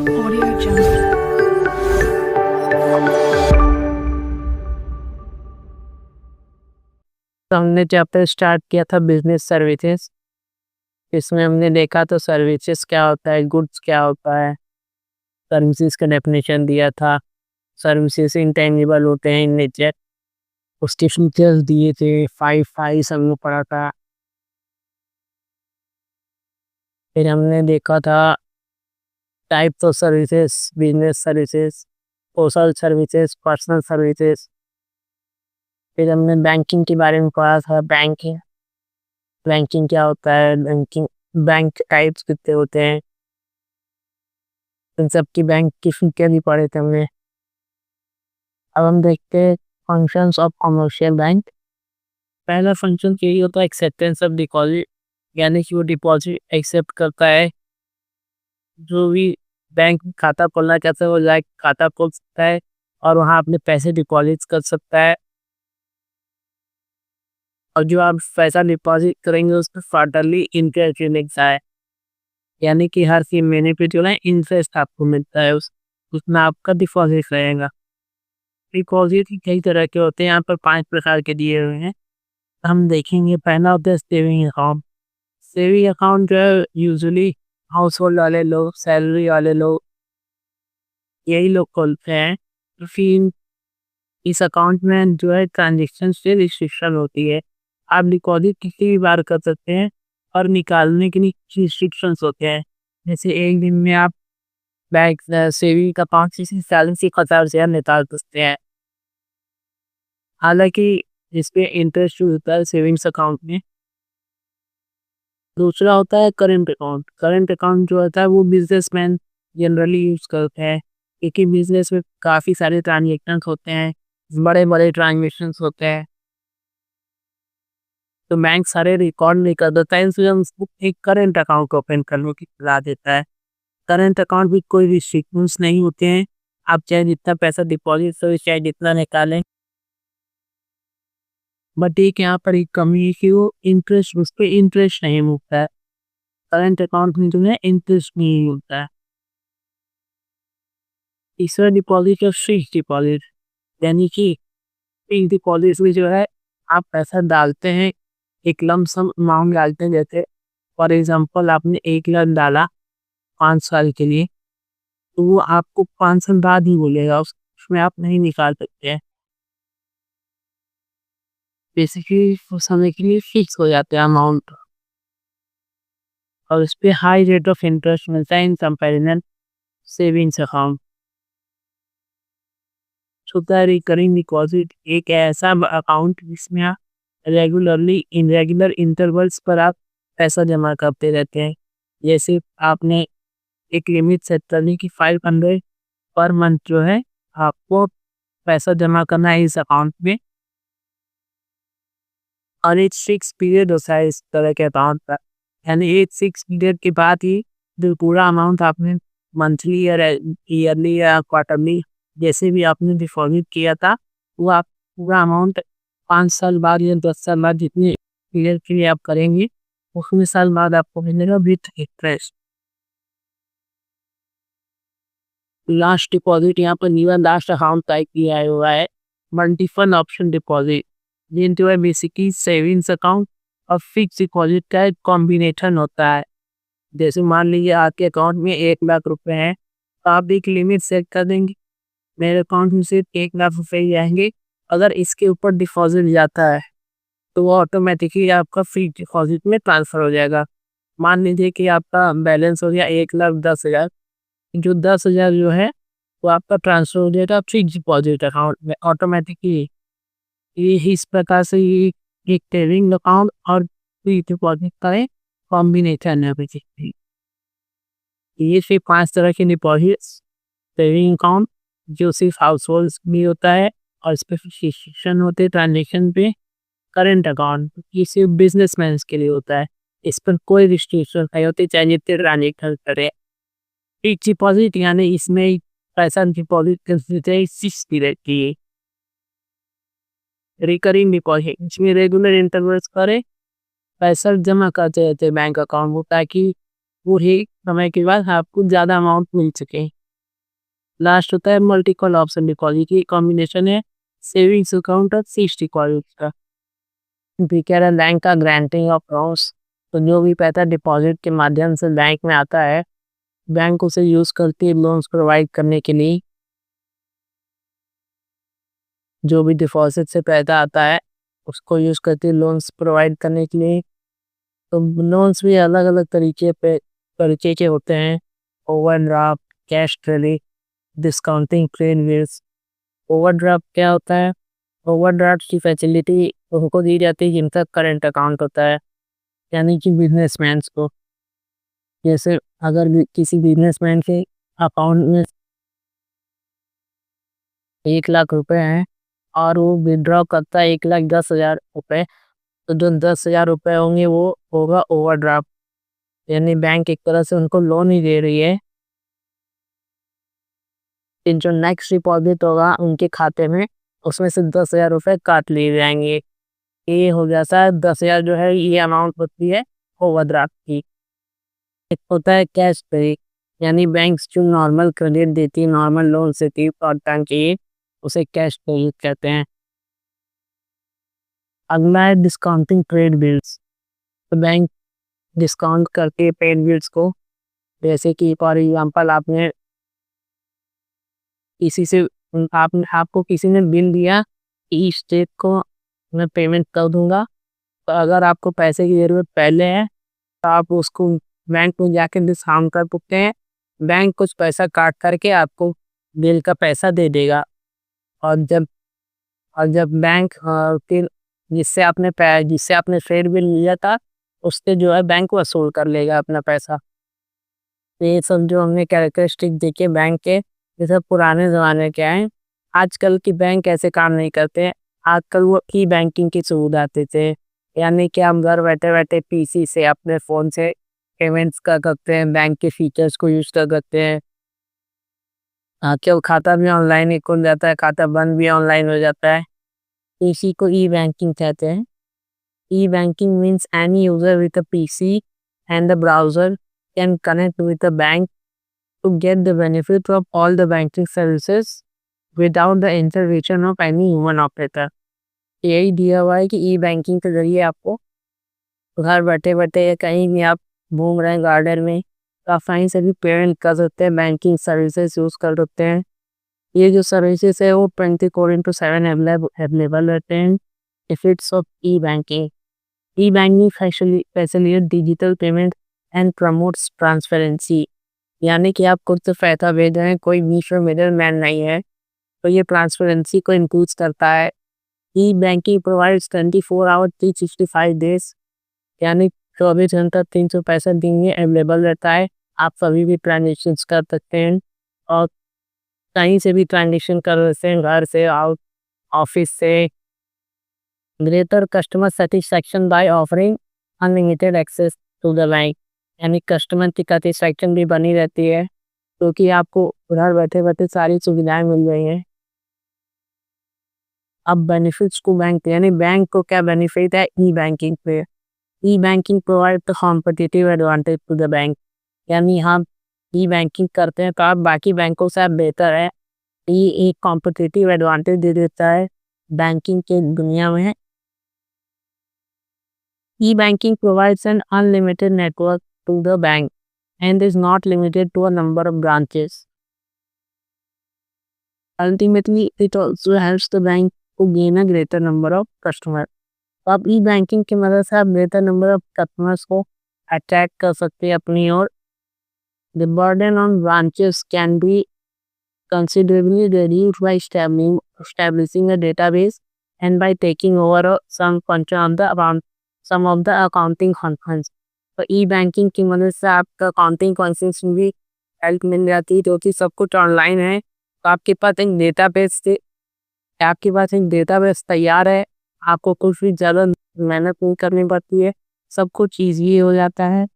Audio Jungle. तो हमने chapter start किया था बिजनेस सर्विसेज। इसमें हमने देखा तो सर्विसेज क्या होता है, गुड्स क्या होता है, सर्विसेज का डेफिनेशन दिया था। सर्विसेज इंटेंजिबल होते हैं इन नेचर, उसके फीचर्स दिए थे। फाइव फाइव हमने पढ़ा था। फिर हमने देखा था types of services, business services, social services, personal services. फिर हमने बैंकिंग के बारे में पढ़ा था। बैंकिंग बैंकिंग क्या होता है, बैंकिंग बैंक टाइप्स कितने होते हैं, इन सब की बैंक की फीचर भी पढ़े थे हमने। अब हम देखते हैं फंक्शंस ऑफ कमर्शियल बैंक। पहला फंक्शन यही होता है एक्सेप्टेंस ऑफ डिपॉजिट, यानी कि वो डिपॉजिट एक्सेप्ट करता है। जो भी बैंक में खाता खोलना चाहता है वो जाके खाता खोल सकता है और वहाँ अपने पैसे डिपॉजिट कर सकता है। और जो आप पैसा डिपॉजिट करेंगे उस पर क्वार्टरली इंटरेस्ट मिलता है, यानी कि हर 3 महीने पे जो है इंटरेस्ट आपको मिलता है, उसमें आपका डिपॉजिट रहेगा। डिपॉजिट कई तरह के होते हैं, यहाँ पर 5 प्रकार के दिए हुए हैं। हम देखेंगे पहला होता है सेविंग अकाउंट। सेविंग अकाउंट जो है यूजुअली हाउस होल्ड वाले लोग, सैलरी वाले लोग, यही लोग खोलते हैं। तो फिर इस अकाउंट में जो है ट्रांजेक्शन से रिस्ट्रिक्शन होती है। आप डिपॉजिट किसी भी बार कर सकते हैं और निकालने के लिए रिस्ट्रिक्शंस होते हैं। जैसे एक दिन में आप बैंक सेविंग अकाउंट से 40,000 निकाल सकते हैं। हालांकि इस पे इंटरेस्ट होता है सेविंग्स अकाउंट में। दूसरा होता है करंट अकाउंट। करंट अकाउंट जो होता है वो बिजनेसमैन जनरली यूज करते हैं, क्योंकि बिजनेस में काफ़ी सारे ट्रांजेक्शन्स होते हैं, बड़े बड़े ट्रांजेक्शन्स होते हैं, तो बैंक सारे रिकॉर्ड नहीं कर देता है, इसलिए उसको एक करंट अकाउंट ओपन करने की सलाह देता है। करंट अकाउंट भी कोई रिस्ट्रिक्शंस नहीं होते हैं, आप चाहे जितना पैसा डिपॉजिट करें चाहे जितना निकालें। बट एक यहाँ पर एक कमी है कि वो इंटरेस्ट, उस पर इंटरेस्ट नहीं मिलता है। करंट अकाउंट में जो है इंटरेस्ट नहीं मिलता है। तीसरा डिपॉजिट है फिक्स डिपॉजिट, यानी कि फिक्स डिपॉजिट में जो है आप पैसा डालते हैं, एक लमसम अमाउंट डालते हैं। जैसे फॉर एग्जांपल आपने 1 लाख डाला 5 साल के लिए, तो वो आपको 5 साल बाद ही बोलेगा, उसमें आप नहीं निकाल सकते हैं। बेसिकली वो समय के लिए फिक्स हो जाते हैं अमाउंट, और उस पर हाई रेट ऑफ इंटरेस्ट मिलता है इन कंपेरिजन सेविंग्स अकाउंट। होता है रिकरिंग डिपॉजिट, एक ऐसा अकाउंट जिसमें आप रेगुलरली इनरेगुलर इंटरवल्स पर आप पैसा जमा करते रहते हैं। जैसे आपने एक लिमिट सेट करनी कि 500 पर मंथ जो है आपको पैसा जमा करना है इस अकाउंट में, और एक फिक्स पीरियड होता है इस तरह के अकाउंट का। यानी एक फिक्स पीरियड के बाद ही जो पूरा अमाउंट आपने मंथली या ईयरली या क्वार्टरली जैसे भी आपने डिपॉजिट किया था, वो आप पूरा अमाउंट 5 साल बाद या 10 साल बाद जितने पीरियड के लिए आप करेंगे उतने साल बाद आपको मिलेगा विथ इंटरेस्ट। लास्ट डिपॉजिट यहाँ पर न्यू लास्ट अकाउंट टाइप किया हुआ है, मल्टीपल ऑप्शन डिपॉजिट। ये जो है बेसिकली सेविंग्स अकाउंट और फिक्स डिपॉजिट का एक कॉम्बिनेशन होता है। जैसे मान लीजिए आपके अकाउंट में 1 लाख रुपए हैं, तो आप एक लिमिट सेट कर देंगे, मेरे अकाउंट में सिर्फ 1 लाख रुपए ही आएंगे। अगर इसके ऊपर डिपॉजिट जाता है तो वो ऑटोमेटिकली आपका फिक्स डिपॉजिट में ट्रांसफर हो जाएगा। मान लीजिए कि आपका बैलेंस हो गया 1,10,000, जो 10,000 जो है वो आपका ट्रांसफर हो जाएगा फिक्स डिपॉजिट अकाउंट में ऑटोमेटिकली। ये इस प्रकार से ये एक सेविंग अकाउंट और फिक्स डिपॉजिट का एक कॉम्बिनेशन है बेसिकली। ये सिर्फ 5 तरह के डिपॉजिट, सेविंग अकाउंट जो सिर्फ हाउस होल्ड में होता है और इस पर रिस्ट्रिक्शन होते हैं ट्रांजेक्शन पे। करंट अकाउंट ये सिर्फ बिजनेसमैन के लिए होता है, इस पर कोई रिस्ट्रिक्शन नहीं होती चाहे जितने ट्रांजेक्शन करे। फिक्स डिपॉजिट यानी इसमें पैसा डिपॉजिट कर देते हैं 6 पीरियड की। रिकरिंग डिपॉजिट इसमें रेगुलर इंटरवल्स करे पैसा जमा करते रहते हैं बैंक अकाउंट में, ताकि वो ही समय के बाद आपको ज़्यादा अमाउंट मिल सके। लास्ट होता है मल्टी कॉल ऑप्शन डिपॉजिट, ये कॉम्बिनेशन है सेविंग्स अकाउंट और फिक्स्ड डिपॉजिट का। भी कह रहा है बैंक का ग्रांटिंग ऑफ लोन्स, तो जो भी पैसा डिपॉजिट के माध्यम से बैंक में आता है, बैंक उसे यूज़ करती है लोन्स प्रोवाइड करने के लिए। जो भी डिपॉजिट से पैसा आता है उसको यूज़ करती है लोन्स प्रोवाइड करने के लिए। तो लोन्स भी अलग अलग तरीके के होते हैं। Overdraft, cash credit, discounting credit bills. Overdraft क्या होता है? ओवरड्राफ्ट की फैसिलिटी उनको दी जाती है जिनका करंट अकाउंट होता है, यानी कि बिजनेसमैन को। जैसे अगर किसी बिजनेसमैन के अकाउंट में 1 लाख रुपए हैं और वो विड्रॉ करता है 1,10,000 रुपए, तो जो 10,000 रुपए होंगे वो होगा ओवरड्राफ्ट। यानी बैंक एक तरह से उनको लोन ही दे रही है। फिर जो नेक्स्ट डिपॉजिट होगा उनके खाते में, उसमें से 10,000 रुपए काट लिए जाएंगे। ये हो जाता है 10,000 जो है ये अमाउंट होती है ओवरड्राफ्ट की। एक होता है कैश क्रेडिट, यानी बैंक जो नॉर्मल क्रेडिट देती है, नॉर्मल लोन देती है शॉर्ट टर्म के लिए, उसे कैश क्रेडिट कहते हैं। अगला है डिस्काउंटिंग ट्रेड बिल्स। तो बैंक डिस्काउंट करके पेड बिल्स को, जैसे कि फॉर एग्जांपल आपने किसी से आपको किसी ने बिल दिया कि इस डेट को मैं पेमेंट कर दूंगा, तो अगर आपको पैसे की ज़रूरत पहले है तो आप उसको बैंक में जाके डिस्काउंट कर सकते हैं। बैंक कुछ पैसा काट करके आपको बिल का पैसा दे देगा। और जब बैंक फिर जिससे आपने फेयर बिल लिया था उससे जो है बैंक वसूल कर लेगा अपना पैसा। तो ये सब जो हमने कैरेक्टरिस्टिक देखे बैंक के, ये सब पुराने ज़माने के हैं। आजकल की बैंक ऐसे काम नहीं करते हैं। आजकल वो ई बैंकिंग की सुविधा देते हैं, यानी कि हम घर बैठे बैठे पीसी से अपने फ़ोन से पेमेंट्स कर सकते हैं, बैंक के फीचर्स को यूज़ कर सकते हैं। क्यों खाता भी ऑनलाइन ही खुल जाता है, खाता बंद भी ऑनलाइन हो जाता है। इसी को ई बैंकिंग कहते हैं। E banking means any user with a PC and the browser can connect with the bank to get the benefit of all the banking services without the intervention of any human operator। यही दिया हुआ है कि ई banking के जरिए आपको घर बैठे बैठे या कहीं भी आप घूम रहे हैं गार्डन में, तो आसानी से भी पेमेंट कर सकते हैं, बैंकिंग सर्विसेज यूज़ कर सकते हैं। ये जो सर्विसेज है वो 24/7 अवेलेबल रहते हैं। Benefits of E banking. E banking facilitate digital payment and promotes transparency, यानी कि आप खुद से पैसा भेज रहे हैं, कोई बीच में मिडल मैन नहीं है, तो ये ट्रांसपेरेंसी को इंक्रीज करता है। E banking provides 24 our 365 days, यानी 24 घंटा 365 दिन में अवेलेबल रहता है। आप कभी भी ट्रांजेक्शन कर सकते हैं और कहीं से भी ट्रांजेक्शन कर सकते हैं, घर से, आउट ऑफिस से। Greater customer satisfaction by offering unlimited access to the bank, यानी कस्टमर की सेटिस्फैक्शन भी बनी रहती है क्योंकि आपको घर बैठे बैठे सारी सुविधाएं मिल रही हैं। अब बेनिफिट्स को बैंक, यानी बैंक को क्या बेनिफिट है ई बैंकिंग पे? E banking provide the competitive advantage to the bank, यानी हम ई बैंकिंग करते हैं तो आप बाकी बैंकों से आप बेहतर है। ये एक कॉम्पिटिटिव एडवांटेज दे देता है बैंकिंग के दुनिया में। E-banking provides an unlimited network to the bank and is not limited to a number of branches. Ultimately, it also helps the bank to gain a greater number of customers. तो आप ई banking की मदद से आप greater number of customers को attract कर सकते हैं अपनी ओर। The burden on branches can be considerably reduced by establishing a database and by taking over some function of the accounting functions। तो ई बैंकिंग की मदद से आपका अकाउंटिंग फंक्शंस में भी हेल्प मिल जाती है, क्योंकि सब कुछ ऑनलाइन है। तो आपके पास एक डेटाबेस तैयार है, आपको कुछ भी ज़्यादा मेहनत नहीं करनी पड़ती है, सब कुछ ईजी हो जाता है।